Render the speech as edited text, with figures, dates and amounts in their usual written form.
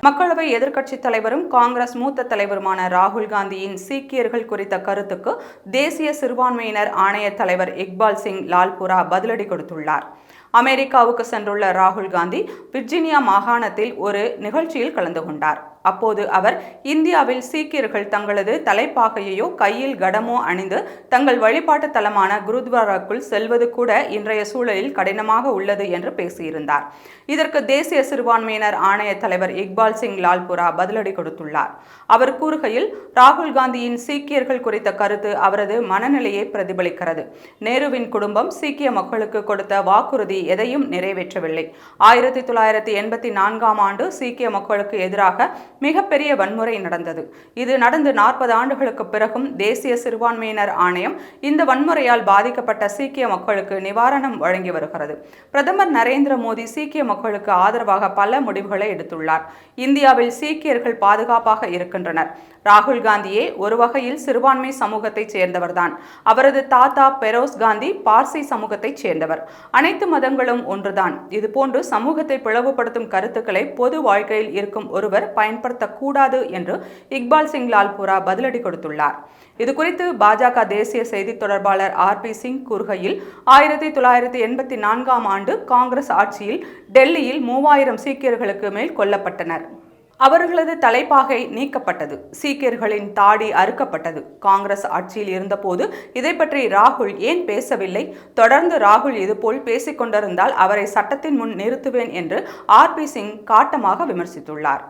மக்களவை எதிர்க்கட்சித் தலைவரும் காங்கிரஸ் மூத்த தலைவருமான ராகுல் காந்தியின் சீக்கியர்கள் குறித்த கருத்துக்கு தேசிய சிறுபான்மையினர் ஆணைய தலைவர் இக்பால் சிங் லால்புரா பதிலடி கொடுத்துள்ளார். அமெரிக்காவுக்கு சென்றுள்ள ராகுல் காந்தி விர்ஜீனியா மாகாணத்தில் ஒரு நிகழ்ச்சியில் கலந்து கொண்டார். அப்போது அவர் இந்தியாவில் சீக்கியர்கள் தங்களது தலைப்பாகையோ கையில் கடமோ அணிந்து தங்கள் வழிபாட்டு தலமான குருத்வாராக்குள் செல்வது கூட இன்றைய சூழலில் கடினமாக உள்ளது என்று பேசியிருந்தார். இதற்கு தேசிய சிறுபான்மையினர் ஆணைய தலைவர் இக்பால் சிங் லால்புரா பதிலடி கொடுத்துள்ளார். அவர் கூறுகையில், ராகுல் காந்தியின் சீக்கியர்கள் குறித்த கருத்து அவரது மனநிலையை பிரதிபலிக்கிறது. நேருவின் குடும்பம் சீக்கிய மக்களுக்கு கொடுத்த வாக்குறுதி எதையும் நிறைவேற்றவில்லை. 1984ஆம் ஆண்டு சீக்கிய மக்களுக்கு எதிராக மிகப்பெரிய வன்முறை நடந்தது. இது நடந்து 40 ஆண்டுகளுக்கு பிறகும் தேசிய சிறுபான்மையினர் ஆணையம் இந்த வன்முறையால் பாதிக்கப்பட்ட சீக்கிய மக்களுக்கு நிவாரணம் வழங்கி வருகிறது. பிரதமர் நரேந்திர மோடி சீக்கிய மக்களுக்கு ஆதரவாக பல முடிவுகளை எடுத்துள்ளார். இந்தியாவில் சீக்கியர்கள் பாதுகாப்பாக இருக்கின்றனர். ராகுல் காந்தியே ஒரு வகையில் சிறுபான்மை சமூகத்தைச் சேர்ந்தவர்தான். அவரது தாத்தா பெரோஸ் காந்தி பார்சி சமூகத்தைச் சேர்ந்தவர். அனைத்து மதங்களும் ஒன்றுதான். இதுபோன்று சமூகத்தை பிளவுபடுத்தும் கருத்துக்களை பொது வாழ்க்கையில் இருக்கும் ஒருவர் பயன்படுத்தக்கூடாது என்று இக்பால் சிங் லால்புரா பதிலடி கொடுத்துள்ளார். இதுகுறித்து பாஜக தேசிய செய்தி தொடர்பாளர் RP சிங் கூறுகையில், 1984ஆம் ஆண்டு காங்கிரஸ் ஆட்சியில் டெல்லியில் 3000 சீக்கியர்களுக்கு மேல் கொல்லப்பட்டனர். அவர்களது தலைப்பாகை நீக்கப்பட்டது. சீக்கியர்களின் தாடி அறுக்கப்பட்டது. காங்கிரஸ் ஆட்சியில் இருந்தபோது இதை பற்றி ராகுல் ஏன் பேசவில்லை? தொடர்ந்து ராகுல் இதுபோல் பேசிக் கொண்டிருந்தால் அவரை சட்டத்தின் முன் நிறுத்துவேன் என்று RP சிங் காட்டமாக விமர்சித்துள்ளார்.